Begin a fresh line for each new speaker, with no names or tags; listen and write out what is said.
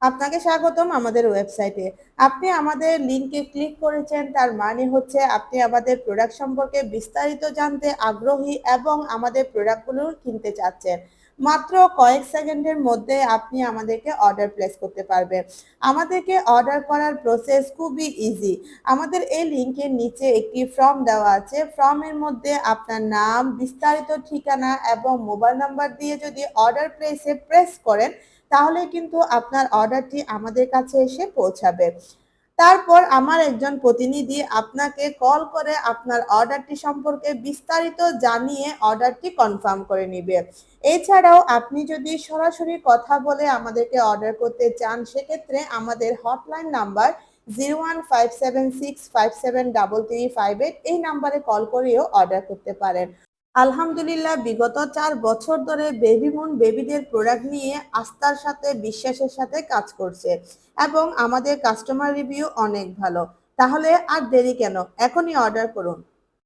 আপনাকে স্বাগতম আমাদের ওয়েবসাইটে। আপনি আমাদের লিংকে ক্লিক করেছেন, তার মানে হচ্ছে আপনি আমাদের প্রোডাক্ট সম্পর্কে বিস্তারিত জানতে আগ্রহী এবং আমাদের প্রোডাক্টগুলো কিনতে চাচ্ছেন। মাত্র কয়েক সেকেন্ডের মধ্যে আপনি আমাদেরকে অর্ডার প্লেস করতে পারবেন। আমাদেরকে অর্ডার করার প্রসেস খুবই ইজি। আমাদের এই লিংকের নিচে একটি ফর্ম দেওয়া আছে। ফর্মের মধ্যে আপনার নাম, বিস্তারিত ঠিকানা এবং মোবাইল নাম্বার দিয়ে যদি অর্ডার প্লেসে প্রেস করেন, তাহলে কিন্তু আপনার অর্ডারটি আমাদের কাছে এসে পৌঁছাবে। তারপর আমার একজন প্রতিনিধি আপনাকে কল করে আপনার অর্ডারটি সম্পর্কে বিস্তারিত জানিয়ে অর্ডারটি কনফার্ম করে নিবে। এছাড়াও আপনি যদি সরাসরি কথা বলে আমাদেরকে অর্ডার করতে চান, সেক্ষেত্রে আমাদের হটলাইন নাম্বার 015765733358 এই নাম্বারে কল করেও অর্ডার করতে পারেন। আলহামদুলিল্লাহ, বিগত 4 বছর ধরে বেবিমুন বেবিদের প্রোডাক্ট নিয়ে আস্থার সাথে, বিশ্বাসের সাথে কাজ করছে এবং আমাদের কাস্টমার রিভিউ অনেক ভালো। তাহলে আর দেরি কেন, এখনই অর্ডার করুন।